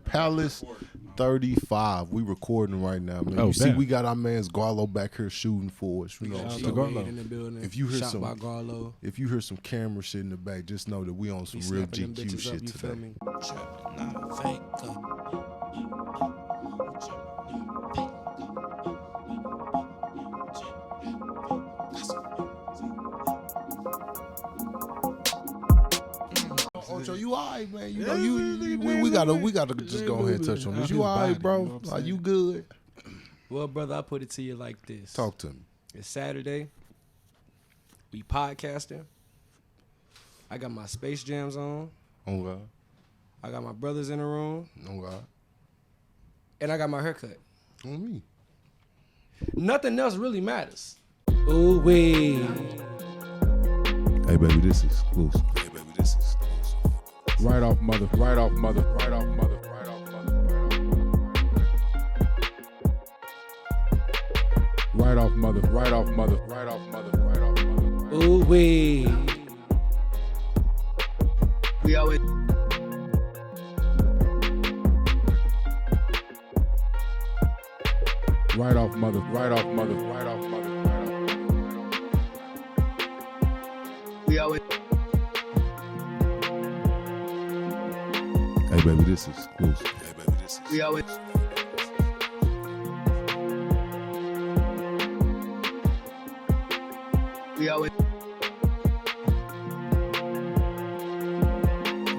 Palace 35. We recording right now, man. You see, we got our man's Garlo back here shooting for us. You know, G.O.A.T in the building. If you hear Shot by Garlo. if you hear some camera shit in the back, just know that we on some real GQ shit today. Feel me? Ocho, you alright, man? You know, we gotta just go ahead and touch on this. You alright, bro? You know Are you good? Well, brother, I put it to you like this. Talk to me. It's Saturday. We podcasting. I got my Space Jams on. Oh God. I got my brothers in the room. Oh God. And I got my haircut. On me. Nothing else really matters. Ooh wee. Hey baby, this is exclusive. Hey baby, this is exclusive. Right off mother. Right off mother. Ooh wee. We always Right off mother. we always Hey baby, this is exclusive. Hey baby, this is we always we always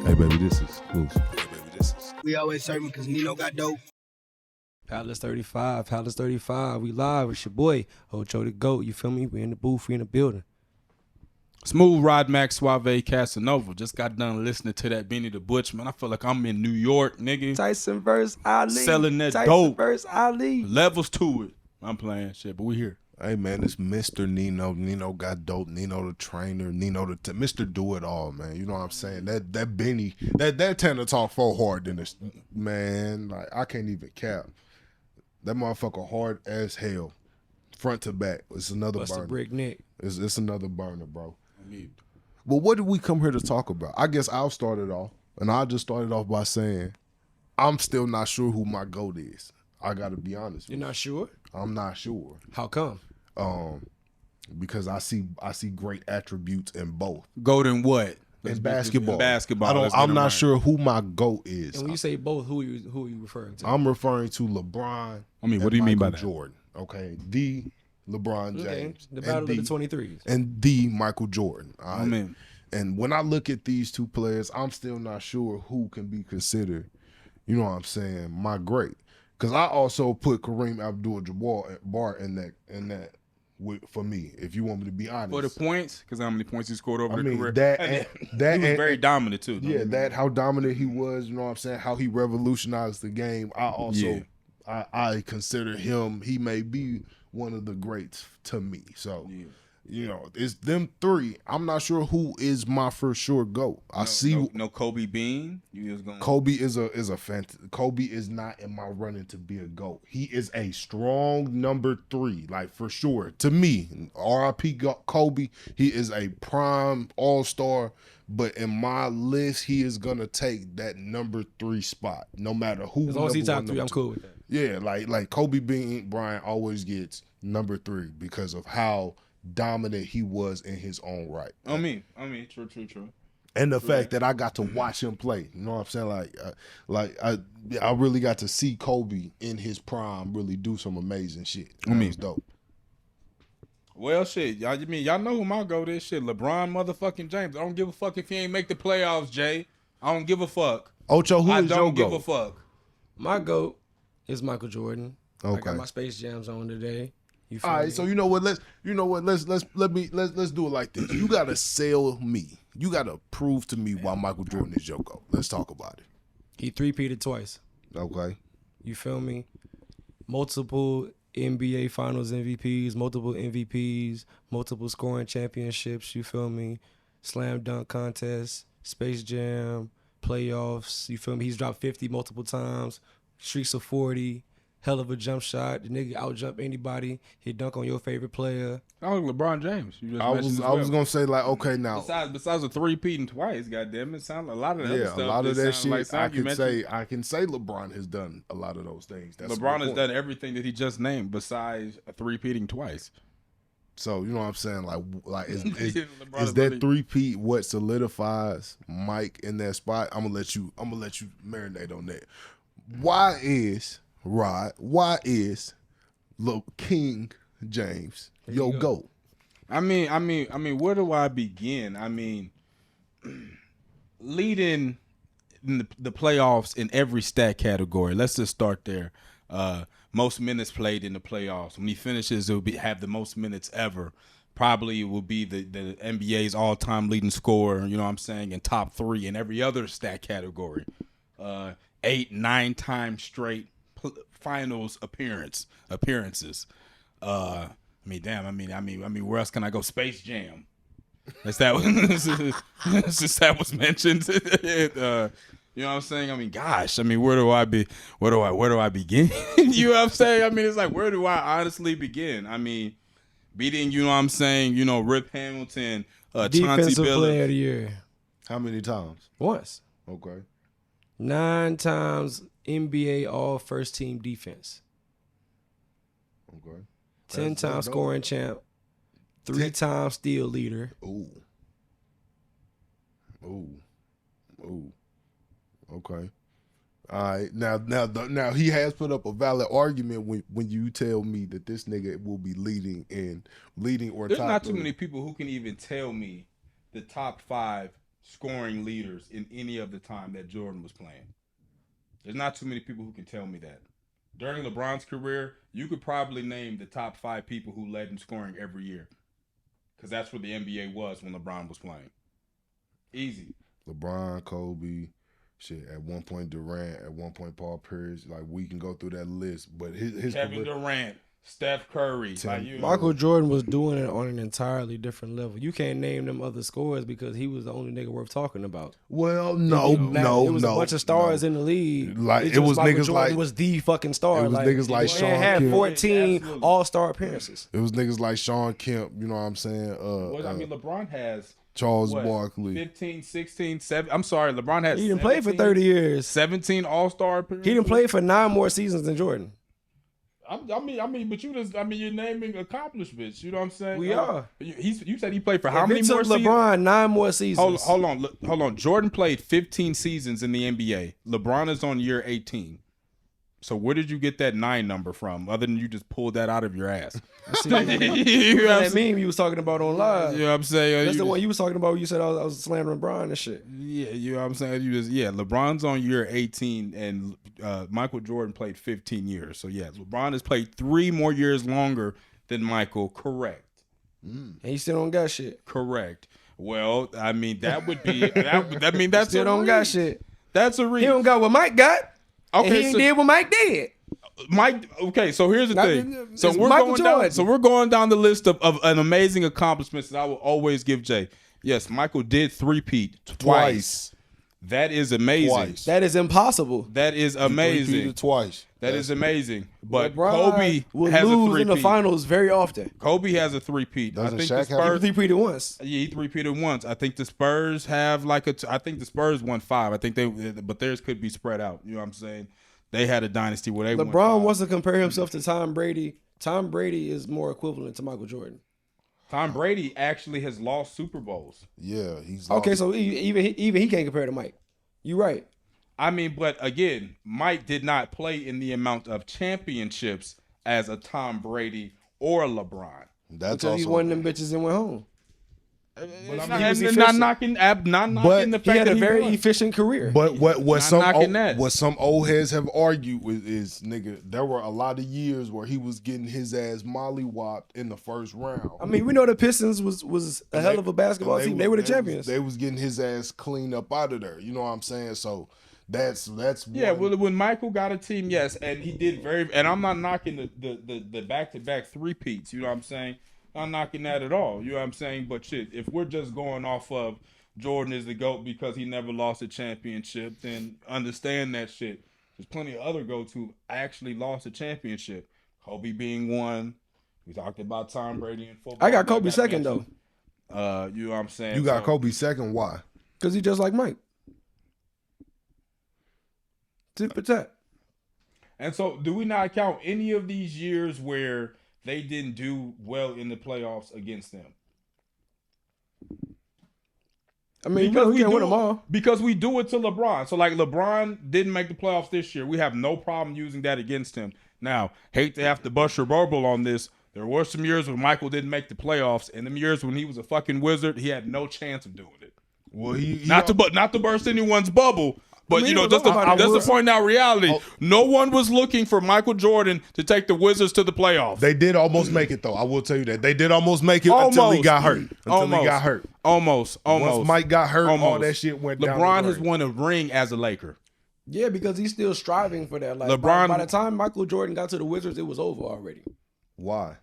Hey baby, this is exclusive. Hey baby, this is we always serving because Nino got dope. Palace 35. We live. It's your boy, Ocho the G.O.A.T. You feel me? We in the booth. We in the building. Smooth Rod Max Suave Casanova. Just got done listening to that Benny the Butch, man. I feel like I'm in New York, nigga. Tyson versus Ali. Selling that Tyson dope. versus Ali. Levels to it. I'm playing shit, but we here. Hey man, it's Mr. Nino. Nino got dope. Nino the trainer. Nino the Mr. Do It All, man. You know what I'm saying? That Benny, that tend to talk for hard than this, man. Like I can't even cap. That motherfucker hard as hell, front to back. It's another Bust a burner. brick neck. It's another burner, bro. But what did we come here to talk about? I guess I'll start it off, and I'll just start it off by saying I'm still not sure who my GOAT is. I got to be honest. You're not sure? I'm not sure. How come? Because I see great attributes in both. GOAT in what? In basketball. Basketball. I'm not sure who my GOAT is. And when you say both, who are you referring to? I'm referring to LeBron. I mean, what do you mean by Michael that? Jordan. Okay, the LeBron James. Okay. The battle of the 23s. And the Michael Jordan. All right? I mean, And when I look at these two players, I'm still not sure who can be considered, you know what I'm saying, my great. Because I also put Kareem Abdul-Jabbar in that for me, if you want me to be honest. for the points, because how many points he scored over I the mean, career. that he was very dominant too. Yeah, that how dominant he was, you know what I'm saying, how he revolutionized the game. I also I consider him, he may be one of the greats to me. So you know, it's them three. I'm not sure who is my for sure GOAT. No Kobe Bean. You was going. Kobe is Kobe is not in my running to be a GOAT. He is a strong number 3, like for sure. To me, R.I.P. Kobe. He is a prime all-star, but in my list, he is gonna take that number 3 spot, no matter who. As long as he's top 3, I'm cool with that. Yeah, like Kobe Bryant always gets number 3 because of how dominant he was in his own right. I mean, true. And the fact that I got to watch him play, you know what I'm saying? I really got to see Kobe in his prime really do some amazing shit. That was dope. Well, shit, y'all know who my GOAT is? Shit, LeBron motherfucking James. I don't give a fuck if he ain't make the playoffs, Jay. I don't give a fuck. Ocho, who I is your don't give GOAT? a fuck. My GOAT is Michael Jordan. Okay. I got my Space Jams on today. You feel All right, me? so let's do it like this. You gotta sell me. You gotta prove to me why Michael Jordan is your GOAT. Let's talk about it. He three-peated twice. Okay. You feel me? Multiple NBA Finals MVPs, multiple MVPs, multiple scoring championships. You feel me? Slam dunk contest, Space Jam, playoffs. You feel me? He's dropped 50 multiple times, streaks of 40. hell of a jump shot. The nigga out jump anybody. He dunk on your favorite player. Oh, LeBron James. You just I mentioned as was well. gonna say like, okay, now Besides a three-peating twice, goddamn it, sound a lot of the other stuff. a lot of that sound shit. like I can say LeBron has done a lot of those things. That's LeBron the has point. done everything that he just named besides a three-peating twice. So you know what I'm saying? Like is LeBron is is that really- three-peat what solidifies Mike in that spot? I'm gonna let you marinate on that. Why is King James your GOAT? I mean, where do I begin? I mean, leading in the playoffs in every stat category. Let's just start there. Most minutes played in the playoffs. When he finishes, it will have the most minutes ever. Probably it will be the NBA's all-time leading scorer, you know what I'm saying, in top 3 in every other stat category. 8-9 times straight finals appearances. I mean, where else can I go? Space Jam. That's that was mentioned. You know what I'm saying? I mean, gosh, I mean, where do I begin? You know what I'm saying? I mean, it's like, where do I honestly begin? I mean, beating, you know what I'm saying, you know, Rip Hamilton, Chauncey Defensive Billups. player of the year. How many times? Once. Okay. 9 times NBA all first team defense. Okay. 10 That's times dope. scoring champ. 3 times steal leader. Ooh. Okay. All right. Now he has put up a valid argument when you tell me that this nigga will be leading or There's top not too 3. many people who can even tell me the top 5 scoring leaders in any of the time that Jordan was playing. There's not too many people who can tell me that. During LeBron's career, you could probably name the top 5 people who led in scoring every year. Because that's where the NBA was when LeBron was playing. Easy. LeBron, Kobe, shit. At one point Durant, at one point Paul Pierce. Like we can go through that list, but his Kevin Durant, Steph Curry. Like, you know, Michael Jordan was doing it on an entirely different level. You can't name them other scores because he was the only nigga worth talking about. Well, It was a bunch of stars in the league. Like, It's it just was Michael niggas Jordan like- was the fucking star. it was niggas like man Sean had Kemp. 14 Absolutely. all-star appearances. It was niggas like Sean Kemp. You know what I'm saying? I mean, LeBron has Charles what, Barkley. 15, 16, 7. I'm sorry, LeBron has He didn't play for 30 years. 17 All-Star appearances. He didn't play for 9 more seasons than Jordan. I mean, but you're naming accomplishments. You know what I'm saying? We are. You said he played for how If many it more took seasons? LeBron 9 more seasons. Hold on. Jordan played 15 seasons in the NBA. LeBron is on year 18. So where did you get that 9 number from? Other than you just pulled that out of your ass. You know that meme you was talking about on live. You know what I'm saying? That's You the one just- you was talking about. Where you said I was slandering LeBron and shit. Yeah, you know what I'm saying? LeBron's on year 18 and Michael Jordan played 15 years. So yeah, LeBron has played 3 more years longer than Michael. Correct. And he still don't got shit. Correct. Well, I mean that would be that's Still a don't reach. got shit. That's a He reach. don't got what Mike got. Okay, and he ain't did what Mike did. Mike. Okay, so here's the Not- thing. So it's we're Michael going down. Jordan. So we're going down the list of an amazing accomplishments that I will always give Jay. Yes, Michael did three-peat twice. That is amazing. Twice. That is impossible. That is amazing. Repeated twice. That is amazing. But LeBron Kobe will has a lose in the three-peat. finals very often. Kobe has a three-peat. I Doesn't think Shaq the have Spurs. a He repeated once. Yeah, he three-peated once. I think the Spurs have like I think the Spurs won 5. I think but theirs could be spread out. You know what I'm saying? They had a dynasty where they won 5. LeBron wants to compare himself to Tom Brady. Tom Brady is more equivalent to Michael Jordan. Tom Brady actually has lost Super Bowls. Yeah, he's Okay, lost. so even he can't compare to Mike. You right. I mean, but again, Mike did not play in the amount of championships as a Tom Brady or LeBron. That's Because he also won them bitches and went home. But he was not efficient. knocking the fact He had that a very won. efficient career. But what Not some knocking that. what some old heads have argued with is nigga, there were a lot of years where he was getting his ass mollywopped in the first round. I mean, we know the Pistons was a hell of a basketball team. They were the champions. They was getting his ass cleaned up out of there. You know what I'm saying? So that's Yeah, one. well, when Michael got a team, yes, and he did and I'm not knocking the back-to-back three-peats, you know what I'm saying? I'm not knocking that at all, you know what I'm saying? But shit, if we're just going off of Jordan is the GOAT because he never lost a championship, then understand that shit. There's plenty of other GOATs who actually lost a championship. Kobe being one. We talked about Tom Brady in football. I got Kobe second, though. You know what I'm saying? You got Kobe second. Why? Because he just like Mike. Tip for tat. And so, do we not count any of these years where they didn't do well in the playoffs against them? I mean, we can't win them all. Because we do it to LeBron. So, like, LeBron didn't make the playoffs this year. We have no problem using that against him. Now, hate to have to bust your bubble on this. There were some years when Michael didn't make the playoffs, and them years when he was a fucking wizard, he had no chance of doing it. Well, he not to burst anyone's bubble, but I mean, just to point out reality. No one was looking for Michael Jordan to take the Wizards to the playoffs. They did almost make it, though. I will tell you that they did almost make it until he got hurt. Once Mike got hurt, all that shit went down. LeBron has won a ring as a Laker. Yeah, because he's still striving for that. Like LeBron, by the time Michael Jordan got to the Wizards, it was over already. Why?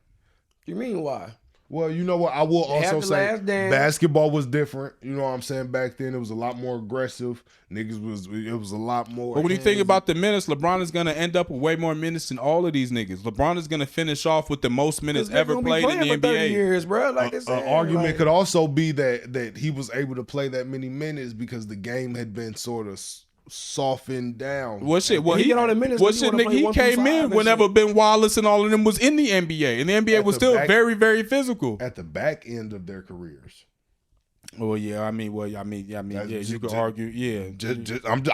You mean why? Well, you know what? I will also say basketball was different. You know what I'm saying? Back then, it was a lot more aggressive. It was a lot more. But when you think about the minutes, LeBron is going to end up with way more minutes than all of these niggas. LeBron is going to finish off with the most minutes ever played in the NBA. 30 years, bro. Like an argument could also be that he was able to play that many minutes because the game had been sort of softened down. Well, shit. Well, he get on the minutes. Well, shit, nigga, he came in whenever Ben Wallace and all of them was in the NBA, and the NBA was still very, very physical at the back end of their careers. Well, yeah, you could argue, yeah.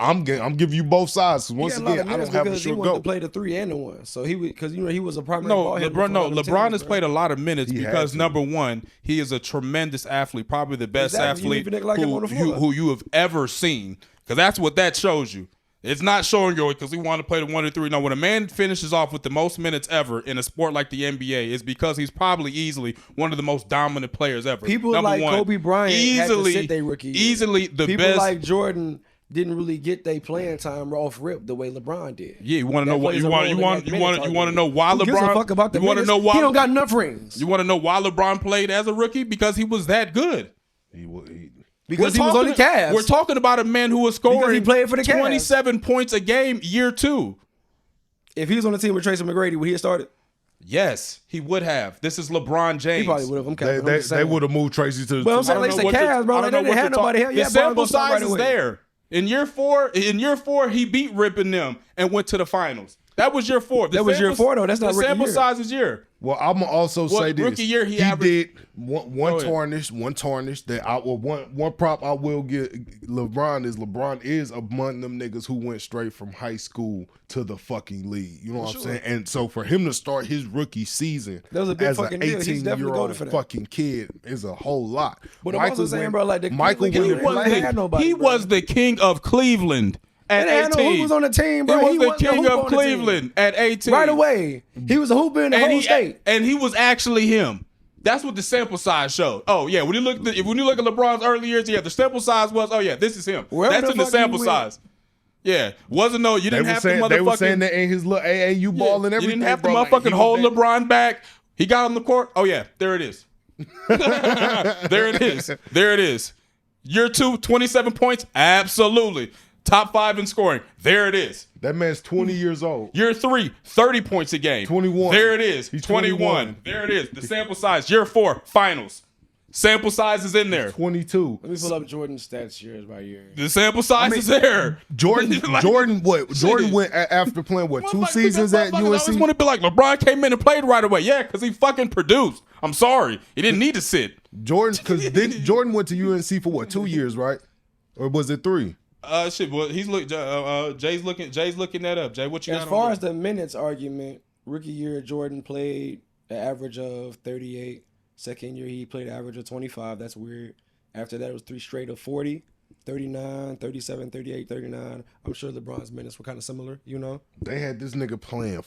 I'm giving you both sides. Once again, I don't have a sure go. He wanted to play the 3 and the 1, so he would because he was a primary. LeBron has played a lot of minutes because number one, he is a tremendous athlete, probably the best athlete who you have ever seen. Because that's what that shows you. It's not showing you because he wanted to play the 1 and 3. No, when a man finishes off with the most minutes ever in a sport like the NBA, it's because he's probably easily one of the most dominant players ever. People like Kobe Bryant had to sit their rookie year. Easily the People best. People like Jordan didn't really get their playing time off rip the way LeBron did. Yeah, you want to know what you want to know why LeBron? Who gives a fuck about the you want to know why he don't got enough rings. You want to know why LeBron played as a rookie? Because he was that good. Because he was on the Cavs. We're talking about a man who was scoring he played for the Cavs. 27 points a game year 2. If he was on the team with Tracy McGrady, would he have started? Yes, he would have. This is LeBron James. He probably would have. They would have moved Tracy to the Well, I'm saying like the Cavs, bro. They didn't have nobody. The sample size is there. In year 4, he beat Rip and them and went to the finals. That was year 4. That was year 4, though. That's not the sample size is year. Well, I'm gonna also say this. Rookie year, he did one tarnish. One prop I will give LeBron is among them niggas who went straight from high school to the fucking league. You know what I'm saying? And so for him to start his rookie season as an 18-year-old fucking kid is a whole lot. But I'm also saying, bro, like he was the king of Cleveland. At 18. Who was on the team, bro? He was the king of Cleveland at 18. Right away. He was a hooper in the whole state. And he was actually him. That's what the sample size showed. Oh, yeah. When you look at LeBron's early years, the sample size was, this is him. That's in the sample size. Yeah. Wasn't you didn't have to motherfucking. They were saying that in his little AAU ball and everything. You didn't have to motherfucking hold LeBron back. He got on the court. Oh, yeah. There it is. There it is. Year 2, 27 points? Absolutely. Top 5 in scoring. There it is. That man's 20 years old. Year 3, 30 points a game. 21. There it is. He's 21. There it is. The sample size. Year 4, finals. Sample size is in there. 22. Let me pull up Jordan's stats year by year. The sample size is there. Jordan went after playing 2 seasons at UNC. I always want to be like LeBron came in and played right away. Yeah, because he fucking produced. I'm sorry. He didn't need to sit. Jordan went to UNC for 2 years, right? Or was it 3? Well, Jay's looking that up. Jay, what you got? As far as the minutes argument, rookie year Jordan played an average of 38. Second year he played an average of 25. That's weird. After that it was 3 straight of 40, 39, 37, 38, 39. I'm sure LeBron's minutes were kind of similar, you know. They had this nigga playing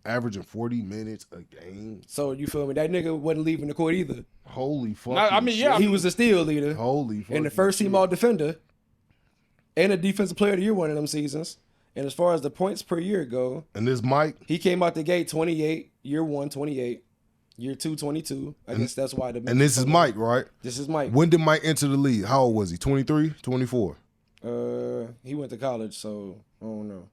averaging 40 minutes a game. So you feel me? That nigga wasn't leaving the court either. Holy fuck. He was a steal leader. Holy fuck. And the first team all defender. And a defensive player of the year one of them seasons. And as far as the points per year go. And this Mike? He came out the gate 28. Year 1, 28. Year 2, 22. I guess that's why. And this is Mike, right? This is Mike. When did Mike enter the league? How old was he? 23, 24? He went to college, so I don't know.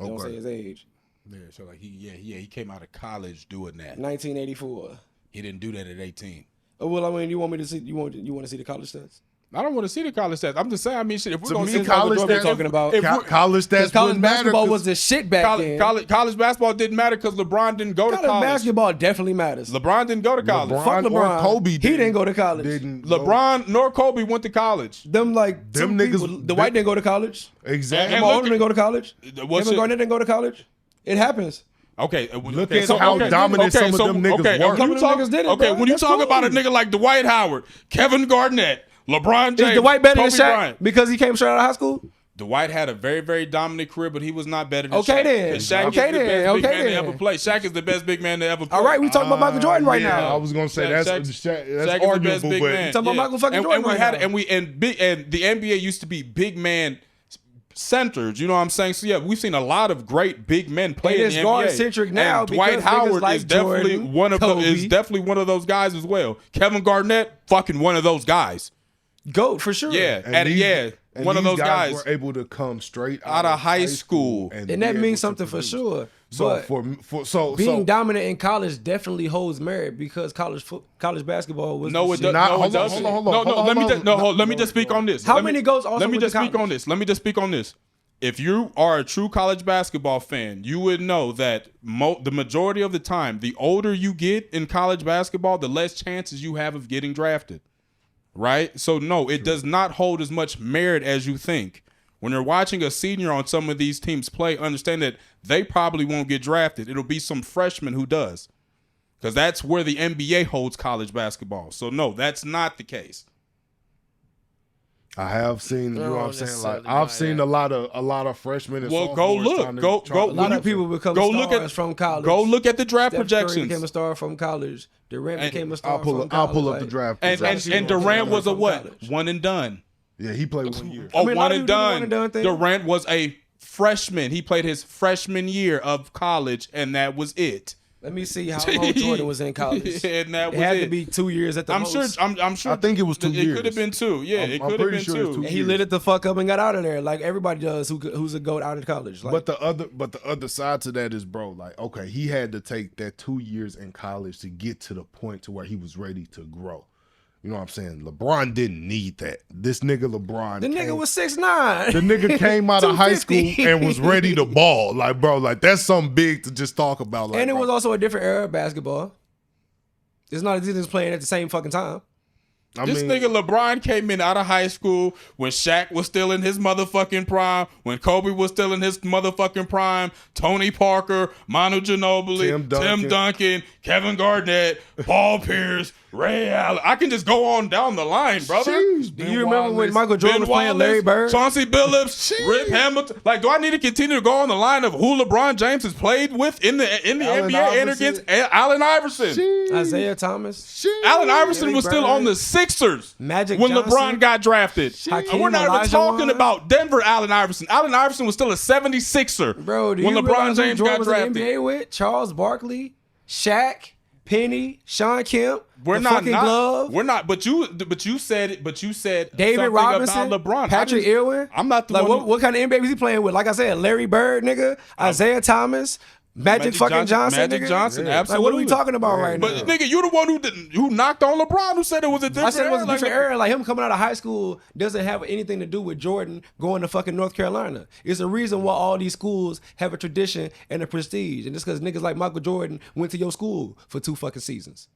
They don't say his age. Yeah, so like he came out of college doing that. 1984. He didn't do that at 18. Oh, well, I mean, you want me to see? You want to see the college stats? I don't want to see the college stats. I'm just saying. I mean, shit. If we're To gonna me, see college Jordan stats, talking about college stats college wouldn't matter basketball 'cause was the shit back then. college basketball didn't matter because LeBron didn't go to College college. basketball definitely matters. LeBron didn't go to college. Fuck LeBron LeBron. or Kobe He didn't go to college. LeBron nor Kobe went to college. Them Them niggas- people, the white didn't go to college. Exactly. And Them look older didn't go to college. what's Kevin it- Garnett didn't go to college. It happens. Okay, Look at how dominant some of them niggas were. When you talk, Niggas did it, okay, bro. when you That's talk cool. about a nigga like Dwight Howard, Kevin Garnett, LeBron James, Is the white better than Kobe Shaq Bryant. because he came straight out of high school? Dwight had a very, very dominant career, but he was not better than Okay Shaq. then. 'Cause Shaq Okay is the then. best big Okay man to then. ever play. Shaq is the best big man to ever play. All right, we talking about Michael Jordan right Yeah, now. I was gonna say Shaq- that's Shaq is the arguable, best big but man. Talking about Michael fucking Jordan and we right had now. and the NBA used to be big man centers. You know what I'm saying? So yeah, we've seen a lot of great big men play It in is the NBA. guard-centric now And Dwight because niggas Howard like is definitely Jordan, one of Kobe. is definitely one of those guys as well. Kevin Garnett, fucking one of those guys. GOAT for sure. Yeah, and one of these those guys were able to come straight out of high school. and be that able means to something for produce. sure. So But being dominant in college definitely holds merit because college basketball was No, the it shit. doesn't. Hold No, on, it doesn't. hold on, No, hold on, let me hold just on. let me just speak on this. How Let me- many goals also Let me went just to speak on college? this. Let me just speak on this. If you are a true college basketball fan, you would know that the majority of the time, the older you get in college basketball, the less chances you have of getting drafted. Right? So no, it does not hold as much merit as you think. When you're watching a senior on some of these teams play, understand that they probably won't get drafted. It'll be some freshman who does. Because that's where the NBA holds college basketball. So no, that's not the case. I have seen, you know what I'm saying? Like necessarily I've seen a lot of freshmen. And Well, go sophomores look. trying to- Go. A lot of people become stars from college. Go look at the draft Steph Curry projections. became a star from college. Durant became a star I'll pull from up college. the draft. And projections. Durant was a from what? college. One and done. Yeah, he played 1 year. Oh, mean, a lot one of and people do the done. one and done thing. Durant was a freshman. He played his freshman year of college, and that was it. Let me see how long Jordan was in college. And that It was had it. to be 2 years at the I'm most. sure. I'm sure. I think it was 2 It years. could have been 2. Yeah, it I'm could have pretty been sure it's 2. two. And he lit it the fuck up and got out of there like everybody does who's a GOAT out of college. Like, But the other side to that is, bro, like, okay, he had to take that 2 years in college to get to the point to where he was ready to grow. You know what I'm saying? LeBron didn't need that. This nigga LeBron, the nigga was 6'9". the nigga came out of high school 250. and was ready to ball. Like, bro, like that's something big to just talk about. Like, And it bro, was also a different era of basketball. It's not as easy as playing at the same fucking time. This nigga LeBron came in out of high school when Shaq was still in his motherfucking prime, when Kobe was still in his motherfucking prime, Tony Parker, Manu Ginobili, Tim Duncan, Kevin Garnett, Paul Pierce, Ray Allen. I can just go on down the line, brother. Jeez, Do you remember when Michael Jordan was playing Larry Bird? Chauncey Billups, Rip Hamilton. Like, do I need to continue to go on the line of who LeBron James has played with in the Allen NBA and Iverson. against Allen Iverson? Isaiah Thomas. Allen Iverson Larry was still Bird. on the Sixers Magic when Johnson. LeBron got drafted. Hakeem And we're not even Olajuwon. talking about Denver Allen Iverson. Allen Iverson was still a 76er Bro, do when you LeBron realize who James Jordan got was in drafted. the NBA with? Charles Barkley, Shaq, Penny, Sean Kemp, We're the not, fucking glove, we're not. But you said David something Robinson, about LeBron. Patrick Ewing. I'm not the like one. what kind of NBA was he playing with? Like I said, Larry Bird, nigga, Isaiah Thomas, Magic fucking Johnson, Magic nigga. Johnson, Like, absolutely. what are we talking about right now? But nigga, you the one who knocked on LeBron, who said it was a different. I said it was a era. different era. Like him coming out of high school doesn't have anything to do with Jordan going to fucking North Carolina. It's a reason why all these schools have a tradition and a prestige. And just because niggas like Michael Jordan went to your school for 2 fucking seasons.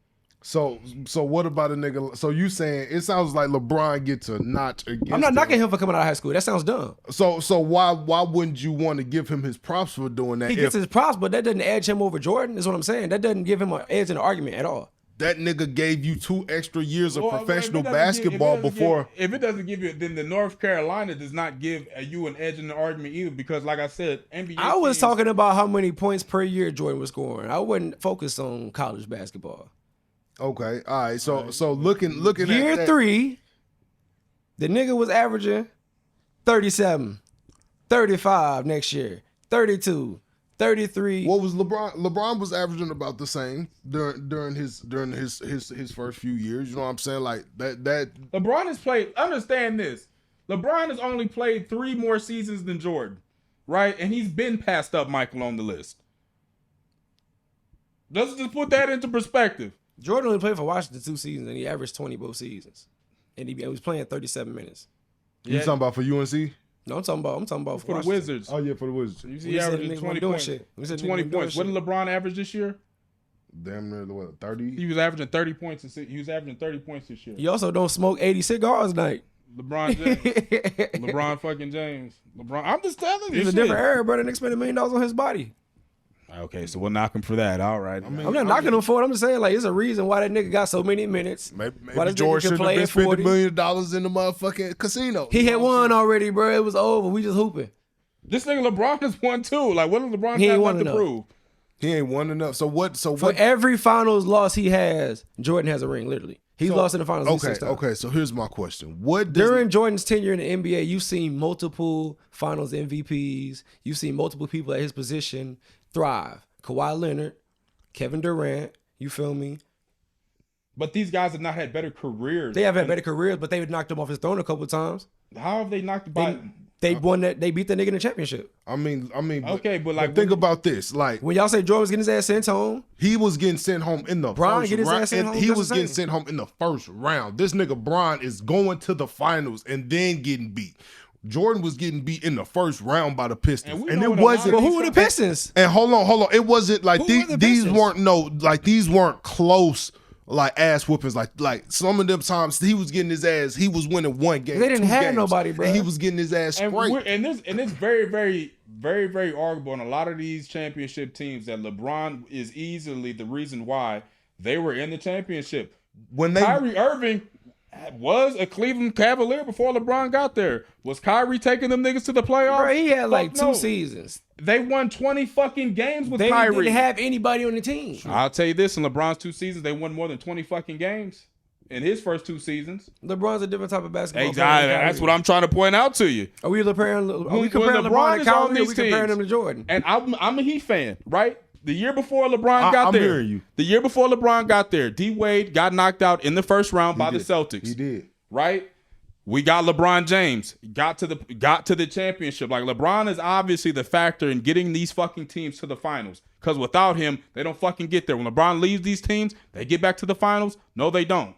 So what about a nigga? So you saying it sounds like LeBron gets a notch against I'm not him. knocking him for coming out of high school. That sounds dumb. So why wouldn't you want to give him his props for doing that? He gets his props, but that doesn't edge him over Jordan, is what I'm saying. That doesn't give him an edge in the argument at all. That nigga gave you 2 extra years of Well, professional if it doesn't basketball before. If it doesn't give you, then the North Carolina does not give you an edge in the argument either. Because, like I said, NBA. I was teams- talking about how many points per year Jordan was scoring. I wouldn't focus on college basketball. Okay, all right. So looking Year at that, 3, the nigga was averaging 37, 35 next year, 32, 33. what was LeBron? LeBron was averaging about the same during his first few years. You know what I'm saying? Like that. LeBron has played. Understand this. LeBron has only played 3 more seasons than Jordan. right? And he's been passed up Michael on the list. Let's just put that into perspective. Jordan only played for Washington 2 seasons, and he averaged 20 both seasons. And he was playing 37 minutes. You talking about for UNC? No, I'm talking about For the Washington. Wizards. Oh, yeah, for the Wizards. You see, he averaged 20 points. 20 points. What did LeBron average this year? Damn near, what, 30? He was averaging 30 points. He was averaging 30 points this year. He also don't smoke 80 cigars a night. LeBron James. LeBron fucking James. LeBron. I'm just telling you. It's a different era, brother. Nigga spent $1 million on his body. Okay, so we'll knock him for that. All right. I'm not knocking him for it. I'm just saying, like, it's a reason why that nigga got so many minutes. Maybe why this George nigga can should have play been at spending 40. $1 million in the motherfucking casino. He had won already, bro. It was over. We just hooping. This nigga LeBron has won too. Like, what does LeBron He have ain't left won to enough. prove? He ain't won enough. So what? For every finals loss he has, Jordan has a ring, literally. He's lost in the finals. Okay. So here's my question. During Jordan's tenure in the NBA, you've seen multiple finals MVPs. You've seen multiple people at his position thrive. Kawhi Leonard, Kevin Durant, you feel me? But these guys have not had better careers. They have had better careers, but they've knocked him off his throne a couple times. How have they knocked by? They won that. They beat the nigga in the championship. I mean. Okay, but like, think about this. Like, When y'all say Jordan was getting his ass sent home, he was getting sent home in the Bron first get his round. ass sent home He just was the getting same. sent home in the first round. This nigga Bron is going to the finals and then getting beat. Jordan was getting beat in the first round by the Pistons, And we and know it what a lot wasn't. of but who were the Pistons? And hold on. It wasn't like Who were the these Pistons? these weren't close like ass whoopings. Like some of them times he was getting his ass. He was winning one game. They didn't 2 have games, nobody, bro. And he was getting his ass scraped. and it's very, very, very, very arguable in a lot of these championship teams that LeBron is easily the reason why they were in the championship. Kyrie Irving was a Cleveland Cavalier before LeBron got there. Was Kyrie taking them niggas to the playoffs? Bro, he had like Fuck no. 2 seasons. They won 20 fucking games with They Kyrie. didn't have anybody on the team. I'll tell you this, in LeBron's 2 seasons, they won more than 20 fucking games in his first 2 seasons. LeBron's a different type of basketball player. Exactly. That's what I'm trying to point out to you. Are we comparing When LeBron LeBron to is on Kyrie, or are these we comparing teams, him to Jordan? And I'm a Heat fan, right? The year before LeBron got I'm there, hearing you. the year before LeBron got there, D-Wade got knocked out in the first round by the Celtics. He did. Right? We got LeBron James, got to the championship. Like, LeBron is obviously the factor in getting these fucking teams to the finals. Because without him, they don't fucking get there. When LeBron leaves these teams, they get back to the finals. No, they don't.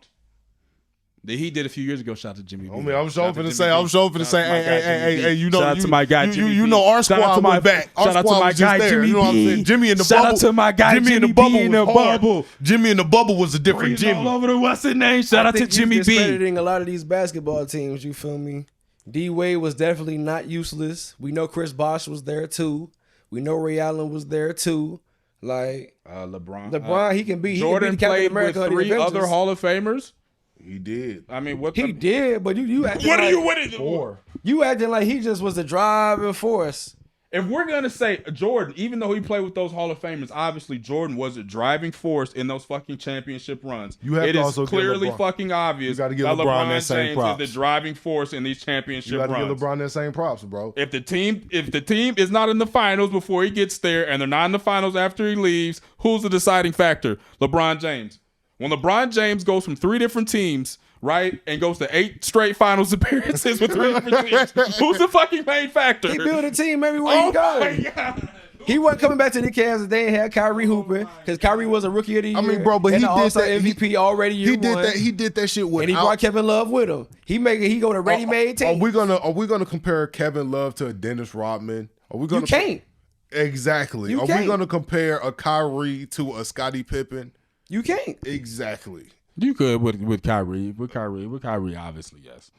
The Heat did a few years ago. Shout out to Jimmy B. I mean, I'm Shout out sure to finna Jimmy say, B. hey, you know, Shout out to my guy, Jimmy you B. know, our Shout out squad to my- went back. Our shout out to squad my was just guy, there. Jimmy You know what I'm B. saying? Jimmy in the Shout bubble. out to my guy, Jimmy in the Jimmy bubble B in the was hard. bubble. Jimmy in the bubble was a different Jimmy Jimmy. all over the what's his name? Shout out to Jimmy You're B. discrediting a lot of these basketball teams, you feel me? D-Wade was definitely not useless. We know Chris Bosh was there too. We know Ray Allen was there too. Like LeBron, he can be Jordan he can be played Captain America with of the 3 Avengers. other Hall of Famers. He did. I mean, what He did, but you acting What are like, you winning for? You acting like he just was the driving force. If we're gonna say Jordan, even though he played with those Hall of Famers, obviously Jordan was a driving force in those fucking championship runs. You have it to is also give clearly LeBron- fucking obvious You gotta give that LeBron LeBron that same James props. is the driving force in these championship You got to runs. give LeBron that same props, bro. If the team is not in the finals before he gets there, and they're not in the finals after he leaves, who's the deciding factor? LeBron James. When LeBron James goes from 3 different teams, right, and goes to 8 straight finals appearances with 3 different teams, who's the fucking main factor? He built a team everywhere he Oh my goes. God. He wasn't coming back to the Cavs if they ain't had Kyrie hooping, because Kyrie was a rookie of the year. I mean, bro, but and he the did All-Star that. MVP already year He did one. that. He did that shit without. And he brought Kevin Love with him. He go to ready-made team. Are we gonna compare Kevin Love to a Dennis Rodman? Are we gonna? You can't. Exactly. You Are can't. we gonna compare a Kyrie to a Scottie Pippen? You can't. Exactly. You could with Kyrie. With Kyrie, obviously, yes.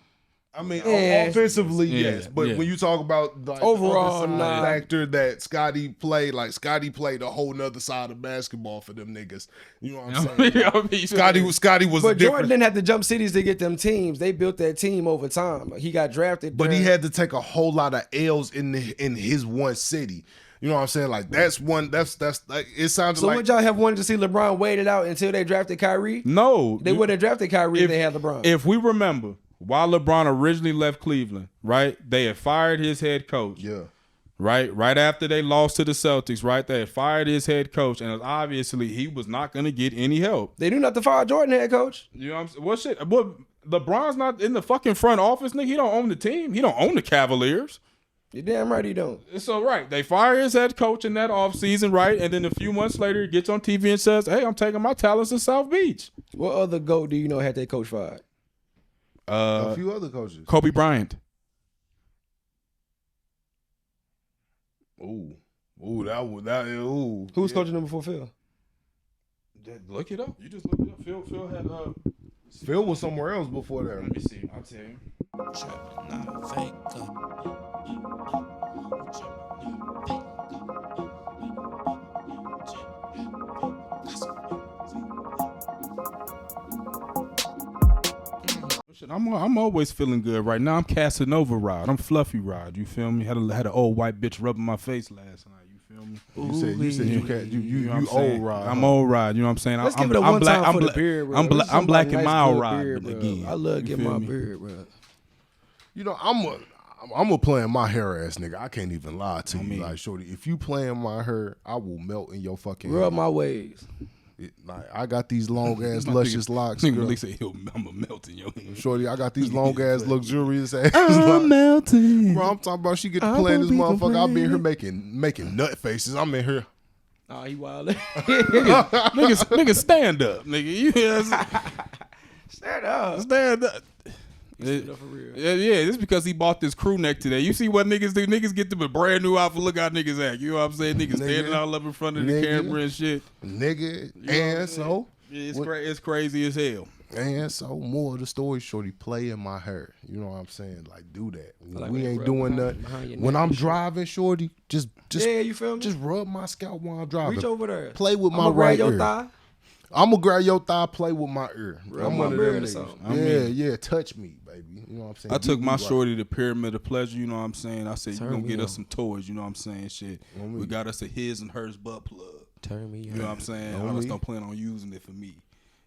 I mean, Yeah. offensively, Yeah, yes, but yeah. when you talk about the Overall, other side nah. factor that Scottie played, like Scottie played a whole nother side of basketball for them niggas. You know what I'm saying? Scottie was But a Jordan different, didn't have to jump cities to get them teams. They built that team over time. He got drafted. but he there. had to take a whole lot of L's in his one city. You know what I'm saying? Like that's like it sounded So like would y'all have wanted to see LeBron wait it out until they drafted Kyrie? No, They would have drafted Kyrie if they had LeBron. If we remember, while LeBron originally left Cleveland, right, they had fired his head coach. yeah. Right after they lost to the Celtics, right, they had fired his head coach, and obviously he was not going to get any help. They knew not to fire Jordan head coach. You know what I'm saying? What shit? What, LeBron's not in the fucking front office, nigga. He don't own the team. He don't own the Cavaliers. You damn right he don't. It's all right. They fire his head coach in that offseason, right? And then a few months later, he gets on TV and says, hey, I'm taking my talents to South Beach. What other GOAT do you know had their coach fired? A few other coaches. Kobe Bryant. Ooh, Who was coaching them before Phil? Look it up. You just look it up. Phil had Phil was somewhere else before that. Let me see. I'll tell you. I'm always feeling good right now. I'm Casanova Rod. I'm Fluffy Rod. You feel me? Had an old white bitch rubbing my face last night. You feel me? You said you old Rod. I'm old Rod. You know what I'm saying? Let's I'm give it a one black. time for the beard, bro. I'm black and Nice mild good Rod beard, bro. again. I love You getting feel my me? beard, bro. You know, I'm a playing my hair ass nigga. I can't even lie to you, like shorty. If you playing my hair, I will melt in your fucking. Rub head. my waves. Like I got these long ass luscious locks. Nigga girl. really say I'm a melt in your hand. Shorty, I got these long ass luxurious ass. I'm locks. melting. Bro, I'm talking about she get to playing this motherfucker. I'll be in here making nut faces. I'm in here. Oh, he wild. nigga, stand up, nigga. You Stand up. stand up. Stand up for real. Yeah, this is because he bought this crew neck today. You see what niggas do? Niggas get them a brand new outfit. Look how niggas act. You know what I'm saying? Niggas standing all up in front of the camera and shit. Nigga, You know and what so. It's crazy as hell. And so, more of the story, shorty, play in my hair. You know what I'm saying? Like, do that. Like we when ain't rub doing behind nothing. your When neck I'm and shit. driving, shorty, just Yeah, you feel me? just rub my scalp while I'm driving. Reach over there. Play with my I'ma grab right your ear. thigh. I'm gonna grab your thigh, play with my ear. Rub I'm my one of beard them or niggas. something. Yeah, touch me, baby. You know what I'm saying? I took Get my me right. shorty to Pyramid of Pleasure, you know what I'm saying? I said, you Turn gonna me get on. us some toys, you know what I'm saying? Shit. We got us a his and hers butt plug. Turn me You know what I'm saying? I just don't plan on using it for me.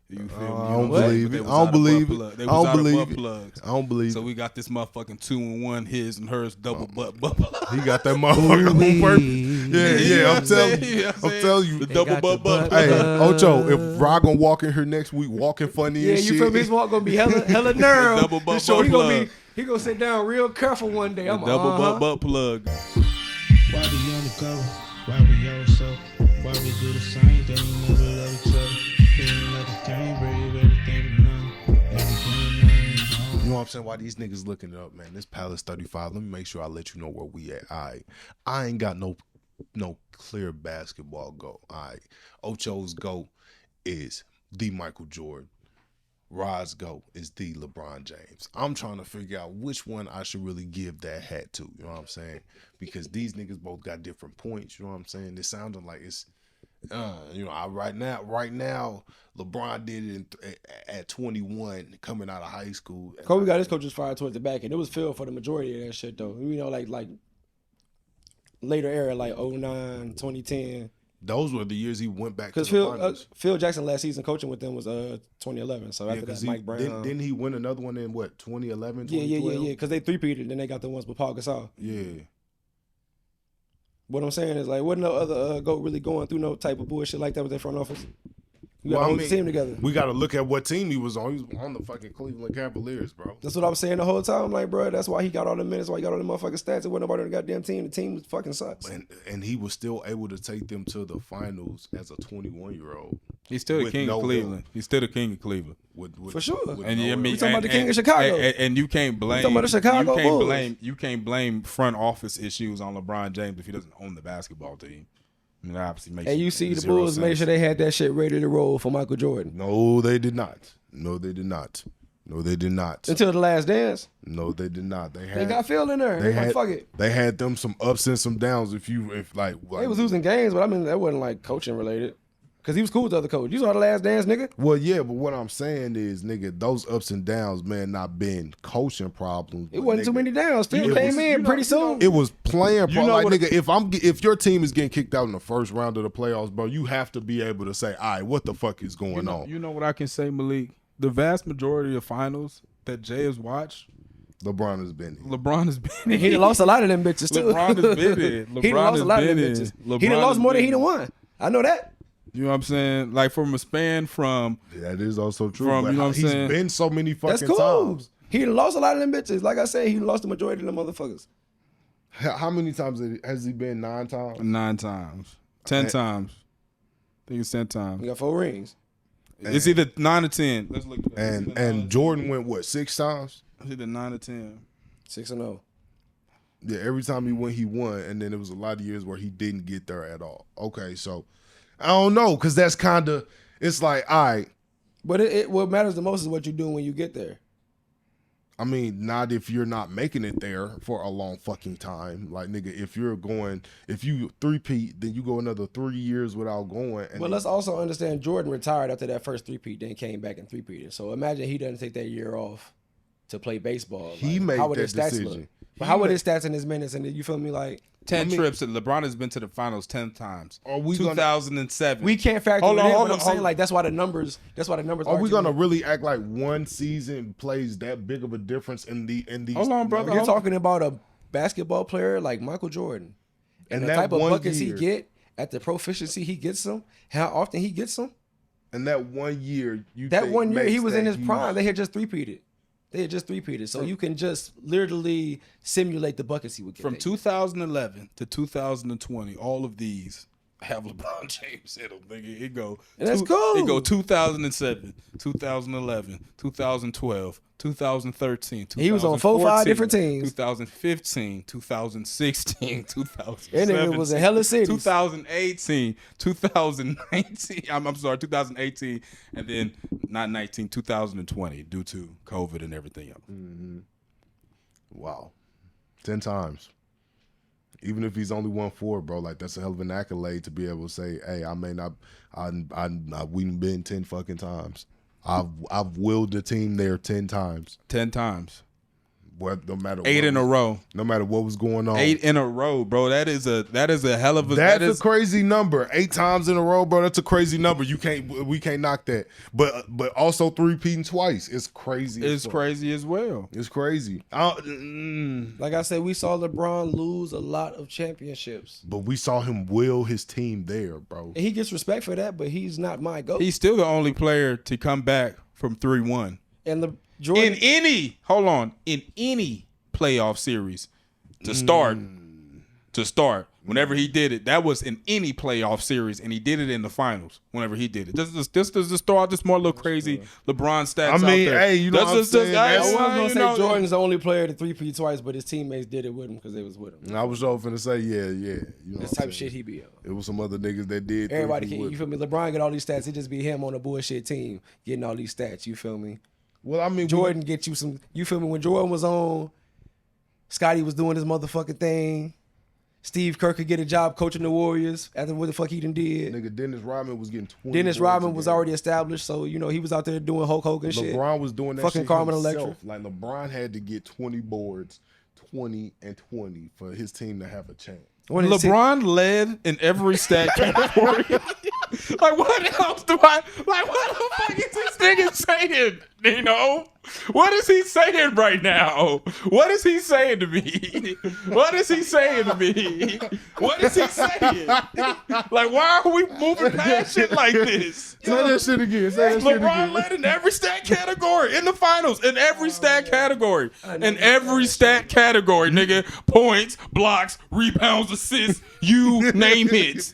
You feel me? I You don't know what I'm saying? believe But it. they I don't was out of believe butt it. plug. They I was don't out of believe butt it. plugs. I don't believe So it. we got this motherfucking 2-in-1 his and hers double butt plug. He got that motherfucker on purpose. Yeah, I'm telling you. I'm telling you. The double butt butt. Hey, Ocho, if Rod gonna walk in here next week, walking funny Yeah, and you shit. feel me? His walk gonna be hella nerve. Double butt So he butt gonna plug. he gonna sit down real careful one day. I'm Double butt plug. Why we on the go? Why we all so? Why we do the same thing? We never love each other. Feeling like a cane, brave, everything we know. Everything we know. You know what I'm saying? Why these niggas looking it up, man? This Palace 35. Let me make sure I let you know where we at. All right. I ain't got no clear basketball goal. All right. Ocho's goal is the Michael Jordan. Rod's GOAT is the LeBron James. I'm trying to figure out which one I should really give that hat to. You know what I'm saying? Because these niggas both got different points. You know what I'm saying? It sounded like it's, right now, LeBron did it at 21 coming out of high school. Kobe got his coaches fired towards the back, and it was Phil for the majority of that shit though. You know, like later era, like 09, 2010. Those were the years he went back to Because the finals. Phil Jackson last season coaching with them was 2011. So after that, Mike Brown. Didn't he win another one in what, 2011, Yeah. 2012? Because they three-peated, then they got the ones with Paul Gasol. Yeah. What I'm saying is, like, wasn't no other GOAT really going through no type of bullshit like that with their front office? You got to hold the team together. We got to look at what team he was on. He was on the fucking Cleveland Cavaliers, bro. That's what I was saying the whole time. I'm like, bro, that's why he got all the minutes, why he got all the motherfucking stats. It wasn't nobody on the goddamn team. The team fucking sucks. And he was still able to take them to the finals as a 21-year-old. He's still the With king no of Cleveland. help. He's still the king of Cleveland. For sure. And no I mean, We talking about the king of Chicago. And you can't blame. talking about the Chicago Bulls. You can't blame front office issues on LeBron James if he doesn't own the basketball team. I mean, that obviously makes. And you see the zero Bulls sense. made sure they had that shit ready to roll for Michael Jordan. No, they did not. No, they did not. No, they did not. Until the last dance. No, they did not. They got Phil in there. They like, fuck it. They had them some ups and some downs. If They was losing games, but I mean, that wasn't like coaching related. Because he was cool with the other coach. You saw the last dance, nigga? Well, yeah, but what I'm saying is, nigga, those ups and downs, man, not been coaching problems. It but, wasn't too nigga, many downs. Phil it came was- in pretty soon. It was playing You know like, what- nigga, if your team is getting kicked out in the first round of the playoffs, bro, you have to be able to say, all right, what the fuck is going on? You know what I can say, Malik? The vast majority of finals that Jay has watched, LeBron has been in. LeBron has been in. He done lost a lot of them bitches, too. LeBron has been in. He done LeBron lost has a lot of them been in. bitches. LeBron He done lost has more than been he done in. won. I know that. You know what I'm saying? Like from a span from That is also true. From, but you know what I'm he's saying? been so many fucking That's cool. times. He done lost a lot of them bitches. Like I said, he done lost the majority of them motherfuckers. How many times has he been? 9 times? 9 times. 10 times. I think it's 10 times. He got 4 rings. It's either 9 or 10. Let's look at that. And Jordan went, what, 6 times? It's either 9 or 10. 6-0. Yeah, every time he went, he won. And then there was a lot of years where he didn't get there at all. Okay, so I don't know, because that's kind of, it's like, all right. But what matters the most is what you do when you get there. I mean, not if you're not making it there for a long fucking time. Like, nigga, if you three-peat, then you go another 3 years without going. But let's also understand Jordan retired after that first three-peat, then came back and three-peated. So imagine he doesn't take that year off to play baseball. He made how would that his stats decision. look? But how would his stats and his minutes? And you feel me? Like 10 trips. And LeBron has been to the finals 10 times. Are we 2007. we can't factor Hold it on, in, hold but I'm on, saying hold like that's why the numbers. Are we gonna really act like one season plays that big of a difference in these? Hold on, brother. You're talking about a basketball player like Michael Jordan, and the that type of one buckets year- he get at the proficiency he gets them, how often he gets them. And that 1 year, That 1 year he makes was in that his huge. prime. They had just three-peated. So you can just literally simulate the buckets he would get. From 2011 to 2020, all of these have LeBron James in them, nigga. It go. And that's cool. It go 2007, 2011, 2012, 2013, He was on 4-5 different teams. 2015, 2016, 2017. And it was in hella cities. 2018, 2019. I'm sorry, 2018, and then not 19, 2020 due to COVID and everything else. Wow, 10 times. Even if he's only won 4, bro, like that's a hell of an accolade to be able to say, "Hey, I may not, we've been 10 fucking times. I've willed the team there 10 times. 10 times. What, no matter 8 what in a row. no matter what was going on. 8 in a row, bro. That is a hell of a. That's a crazy number. 8 times in a row, bro. That's a crazy number. We can't knock that. But also 3-peating twice. It's crazy. It's crazy as well. It's crazy. Like I said, we saw LeBron lose a lot of championships. But we saw him will his team there, bro. And he gets respect for that, but he's not my GOAT. He's still the only player to come back from 3-1 and Jordan, in any playoff series to start. Whenever he did it, that was in any playoff series, and he did it in the finals. Whenever he did it, just throw out this more little crazy LeBron stats. I mean, out there. hey, you know what I'm saying? I was That's- gonna say Jordan's the only player to 3-peat twice, but his teammates did it with him because they was with him. And I was so finna say, yeah. You know This what type I'm of shit saying? he be on. It was some other niggas that did. Everybody 3-peat can, with you him. feel me? LeBron get all these stats. It just be him on a bullshit team getting all these stats. You feel me? Well, I mean, Jordan get you some. You feel me? When Jordan was on, Scotty was doing his motherfucking thing. Steve Kerr could get a job coaching the Warriors after what the fuck he done did. nigga, Dennis Rodman was getting 20. Dennis boards Rodman a was game. already established, so you know he was out there doing Hulk Hogan shit. LeBron was doing that Fucking shit Carmen himself. Electra. Like LeBron had to get 20 boards, 20 and 20 for his team to have a chance. When his LeBron led in every stat category. Like, what else do I like? What the fuck is this nigga saying, Nino? What is he saying right now? What is he saying to me? What is he saying to me? What is he saying? Like, why are we moving past shit like this? Say that shit again. Say that shit LeBron again. led in every stat category in the finals, in every stat category, in every stat category, nigga. Points, blocks, rebounds, assists, you name it.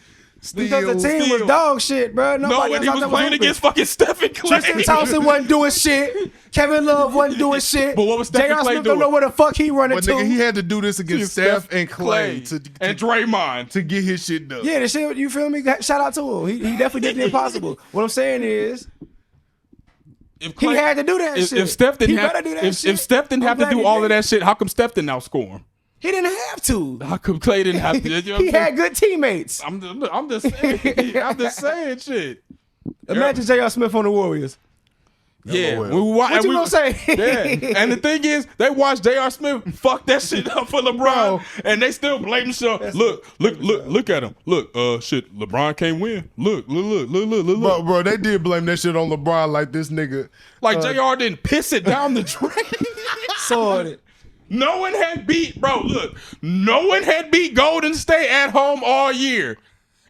because the team was dog shit, bro. No, Nobody when he else was out there playing hooping. against fucking Stephen Clay. Tristan Thompson wasn't doing shit. Kevin Love wasn't doing shit. But what was Stephen J.R. Clay Smith doing? don't know where the fuck he running But to. nigga, he had to do this against Steph and Clay and Draymond. to get his shit done. Yeah, the shit, you feel me? Shout out to him. He definitely did the impossible. What I'm saying is, If he had to do that shit. If Steph didn't he have, better do that if shit. Steph didn't I'm have to glad do he all did. of that shit, how come Steph didn't outscore him? He didn't have to. How come Clay didn't have to? You know what He I'm saying? had good teammates. I'm just saying. I'm just saying shit. Imagine J.R. Smith on the Warriors. Yeah, well. What you gonna say? Yeah, and the thing is, they watched J.R. Smith fuck that shit up for LeBron, and they still blame Sean. Look at him. Look, shit, LeBron can't win. Look. Bro, they did blame that shit on LeBron like this nigga. Like J.R. didn't piss it down the drain. Saw it. No one had beat Golden State at home all year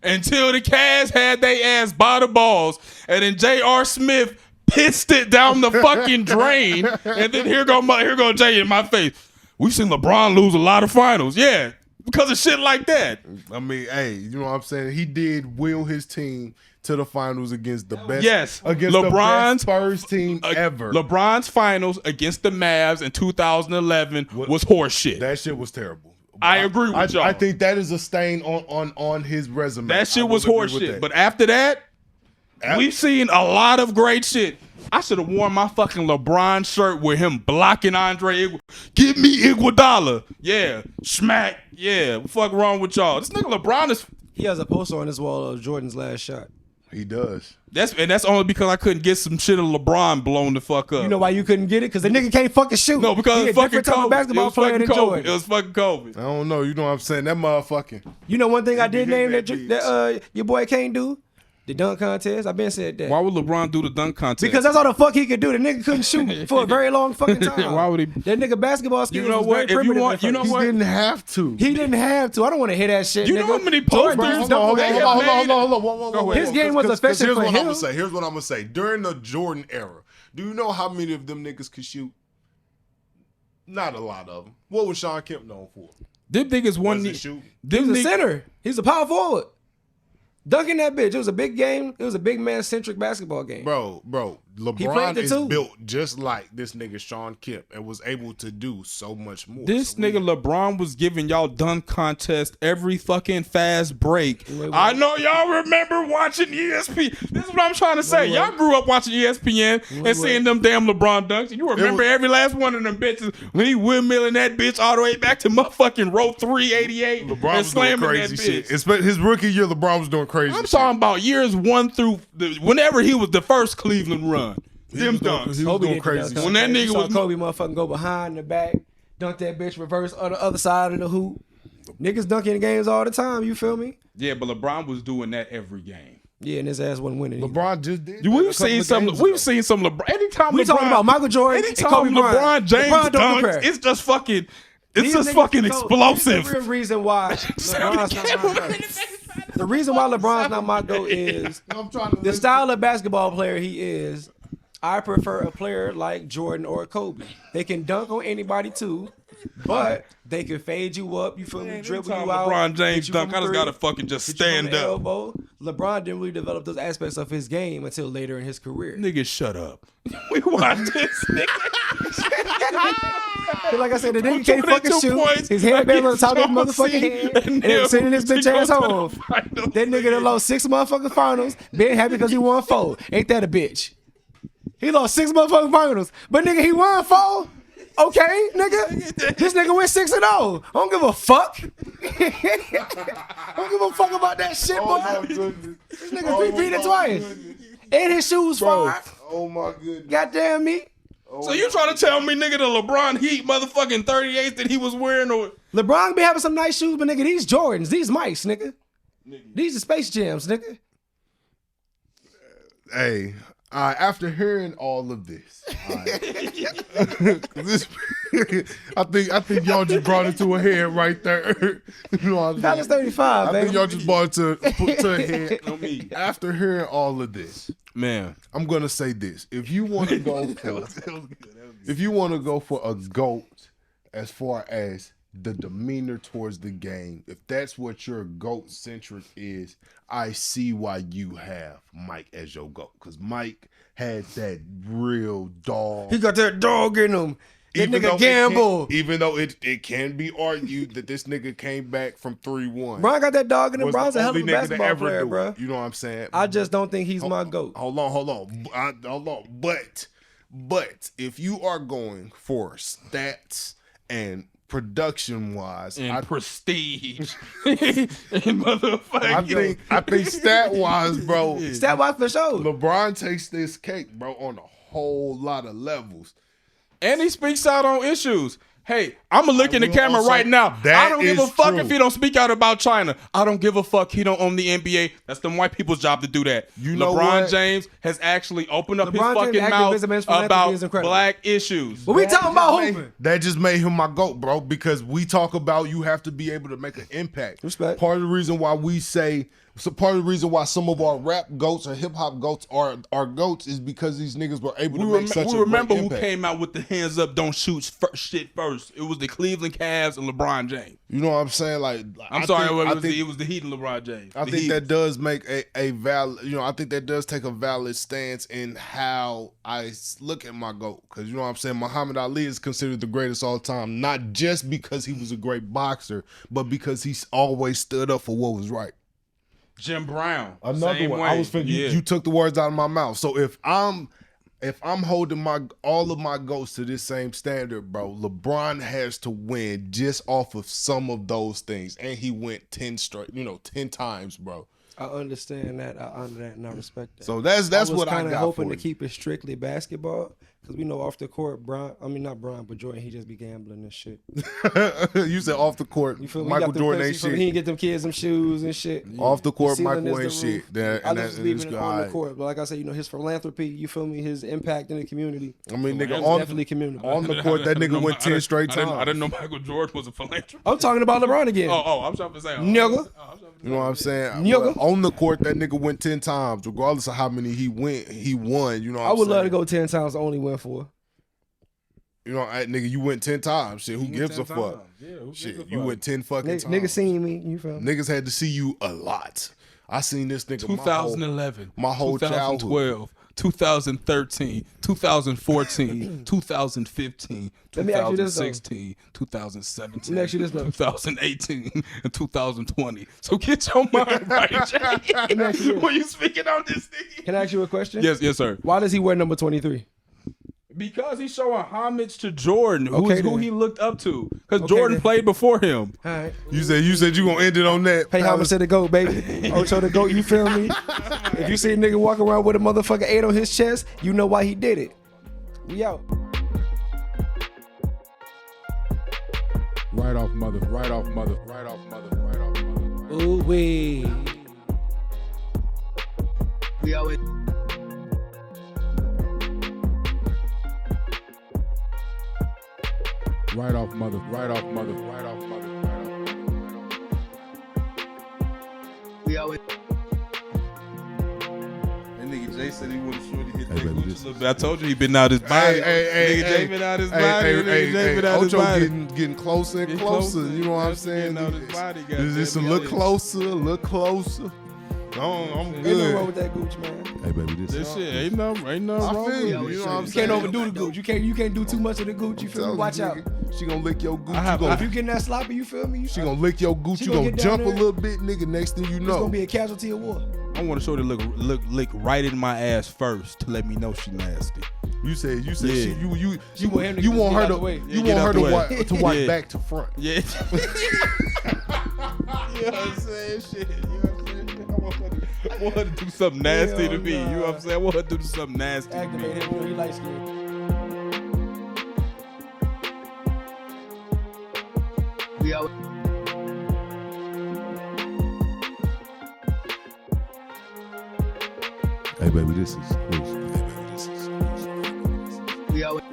until the Cavs had they ass by the balls, and then J.R. Smith pissed it down the fucking drain, and then here go Jay in my face. We've seen LeBron lose a lot of finals. Yeah, because of shit like that. I mean, hey, you know what I'm saying? He did will his team to the finals against the best. Yes, against LeBron's the best Spurs team ever. LeBron's finals against the Mavs in 2011 was horseshit. That shit was terrible. I agree with y'all. I think that is a stain on his resume. That shit was horseshit. But after that, we've seen a lot of great shit. I should have worn my fucking LeBron shirt with him blocking Andre Iguodala. Give me Iguodala. Yeah. Smack. Yeah. What the fuck wrong with y'all? This nigga LeBron is... He has a poster on his wall of Jordan's last shot. He does. That's only because I couldn't get some shit of LeBron blown the fuck up. You know why you couldn't get it? Because the nigga can't fucking shoot. No, because he it's fucking different type of basketball player than Jordan. It was fucking COVID. I don't know. You know what I'm saying? That motherfucking. You know one thing I did name that that your boy can't do? The dunk contest. I been said that. Why would LeBron do the dunk contest? Because that's all the fuck he could do. The nigga couldn't shoot for a very long fucking time. Why would he? That nigga basketball skills You know was what? very If you primitive. want, you know He what? didn't have to. He didn't have to. I don't want to hear that shit. You nigga. know how many Jordan posters? Jordan Hold on. His game was effective Here's for what I'm him. gonna say. Here's what I'm gonna say. During the Jordan era, do you know how many of them niggas could shoot? Not a lot of them. What was Sean Kemp known for? Them niggas Was it shooting? He's a center. He's a power forward. Dunking that bitch. It was a big game. It was a big man-centric basketball game. Bro, He played LeBron the is two. built just like this nigga Sean Kemp and was able to do so much more. This nigga LeBron was giving y'all dunk contest every fucking fast break. I know y'all remember watching ESPN. This is what I'm trying to say. Y'all grew up watching ESPN and seeing them damn LeBron dunks. And you remember every last one of them bitches when he windmilling that bitch all the way back to motherfucking row 388 LeBron and was doing slamming crazy that shit. bitch. His rookie year, LeBron was doing crazy I'm shit. talking about years 1 through whenever he was the first Cleveland run. Them was doing- dunks. he was Kobe doing did crazy the shit. When that You nigga saw was Kobe motherfucking go behind the back, dunk that bitch reverse on the other side of the hoop. Niggas dunking games all the time. You feel me? Yeah, but LeBron was doing that every game. Yeah, and his ass wasn't winning. either. LeBron just did. We've seen some LeBron. Anytime We LeBron, talking about Michael Jordan and anytime Kobe LeBron Bryant. James LeBron don't dunks, compare. it's just fucking. It's These just niggas fucking go- explosive. The real reason why LeBron's not my GOAT. The reason why LeBron's not my GOAT is I'm trying to the style of basketball player he is. I prefer a player like Jordan or Kobe. They can dunk on anybody too, but they can fade you up. You feel me? Dribble Anytime you out. LeBron James hit you dunk, from I just three, gotta fucking just hit you from stand the up. elbow. LeBron didn't really develop those aspects of his game until later in his career. Nigga, shut up. We watched this nigga. Like I said, the nigga can't 22 fucking shoot. points His headband on the top of his against motherfucking Chauncey head. And and then sending his them bitch to ass go to the home. finals. That nigga that lost 6 motherfucking finals. Being happy because he won 4. Ain't that a bitch? He lost 6 motherfucking finals. But nigga, he won 4. Okay, nigga. This nigga went 6-0. I don't give a fuck. I don't give a fuck about that shit, boy. This nigga beat it twice. And his shoes fired. Oh my goodness. Goddamn me. So you trying to tell me, nigga, the LeBron Heat motherfucking 38s that he was wearing, or LeBron be having some nice shoes, but nigga, these Jordans, these mice, nigga. These are Space Jams, nigga. Hey, after hearing all of this, I think y'all just brought it to a head right there. You know what I'm Dallas saying? 35, I baby. think y'all just brought it to a head. After hearing all of this, man, I'm gonna say this: if you want to go for a GOAT, as far as the demeanor towards the game, if that's what your GOAT centric is, I see why you have Mike as your GOAT, because Mike had that real dog. He got that dog in him. That nigga gamble. Even though it can be argued that this nigga came back from 3-1. Bron got that dog in him. Was Bron's the a hell of a only nigga to basketball ever player, do bro. it. You know what I'm saying? I just don't think he's my GOAT. Hold on. But if you are going for stats and production wise, and prestige, and motherfucker, I think stat wise, bro, Stat wise for sure. LeBron takes this cake, bro, on a whole lot of levels. and he speaks out on issues. Hey, I'm gonna look in the will camera also- right now. that I don't give a is fuck true. if he don't speak out about China. I don't give a fuck. He don't own the NBA. That's them white people's job to do that. You know LeBron what? James has actually opened up LeBron his James' fucking mouth activism and philanthropy about is incredible. black issues. But we talking about hooping. That just made him my GOAT, bro, because we talk about you have to be able to make an impact. Respect. Part of the reason why we say So part of the reason why some of our rap goats or hip hop goats are goats is because these niggas were able to make such a great remember who impact. came out with the hands up, don't shoot shit first. It was the Cleveland Cavs and LeBron James. You know what I'm saying? Like, It was the Heat and LeBron James. I think that does make a valid, I think that does take a valid stance in how I look at my GOAT. Because, you know what I'm saying, Muhammad Ali is considered the greatest all time, not just because he was a great boxer, but because he's always stood up for what was right. Jim Brown. Another same one. way. I was thinking, you took the words out of my mouth. So if I'm holding all of my goals to this same standard, bro, LeBron has to win just off of some of those things, and he went 10 times, bro. I understand that. I honor that, and I respect that. So that's what I got hoping for to you. keep it strictly basketball, because we know off the court, not Brian, but Jordan, he just be gambling and shit. You said off the court, You feel me? Michael Jordan ain't shit. He didn't get them kids some shoes and shit. Off the court, The ceiling Michael is ain't the roof. shit. I just leave it on the court, but like I said, his philanthropy, you feel me? His impact in the community. I mean, nigga, It's definitely community. on the court, that nigga went 10 straight times. I didn't know Michael Jordan was a philanthropist. I'm talking about LeBron again. I'm trying to say. Nigga. You know what I'm saying? Nigga. On the court, that nigga went 10 times, regardless of how many he won. You know what I I'm would saying? love to go 10 times, I only win 4. You know, nigga, you went 10 times. Shit, who gives a fuck? Shit, you went 10 fucking times. Niggas seen me, you feel me? Niggas had to see you a lot. I seen this nigga 2011, my whole 2012, 2013, 2014, 2015, Let me ask you this, though. 2016, 2017, Let me ask you this, though. 2018, and 2020. So get your mind right, Jay. me ask you this. When you speaking on this nigga. Can I ask you a question? Yes, sir. Why does he wear number 23? Because he's showing homage to Jordan, Okay, who then. he looked up to. Because Okay, Jordan then. played before him. All right. You said you gonna end it on that. Pay homage to the GOAT, baby. Ocho the GOAT, you feel me? If you see a nigga walk around with a motherfucker 8 on his chest, you know why he did it. We out. Right off mother. Ooh wee. We always. Right off mother. We always. That nigga Jay said he wanted Shorty to hit that Gucci a little bit. I told you he been out his body. Nigga Jay been out his body. Nigga Jay been out his Ocho body. getting closer and closer. You know what I'm saying? Getting out his body, Is this a goddamn. look closer? I'm Ain't good. nothing wrong with that Gucci, man. Hey baby, This shit ain't no I wrong with feel it. you. You know what I'm You saying? can't overdo the Gucci. You can't do too much of the Gucci. You feel me? Watch out. She gonna lick your Gucci. If you getting that sloppy, you feel me? She gonna lick your Gucci. She You gonna gonna get down jump a there. little bit, nigga. Next thing you It's know, gonna be a casualty of war. I want to show her to lick right in my ass first to let me know she nasty. you said Yeah. she, you want him to you just want get her out to the way. you get want out her the to way. wipe to wipe Yeah. back to front. Yeah. You know what I'm saying? Shit. You know what I'm saying? I want her to do something nasty Hell to me. You know what I'm saying? I want her to do something nasty to Activate me. him, you know he light skinned. We always. Hey baby, this is We always.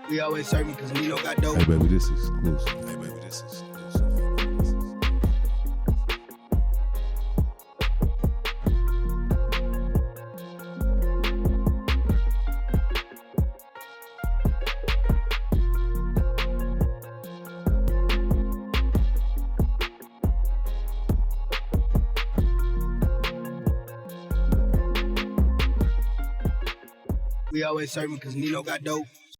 We always serving because Nino got dope. Hey baby, this is exclusive. Hey baby, this is exclusive. We always serving because Nino got dope.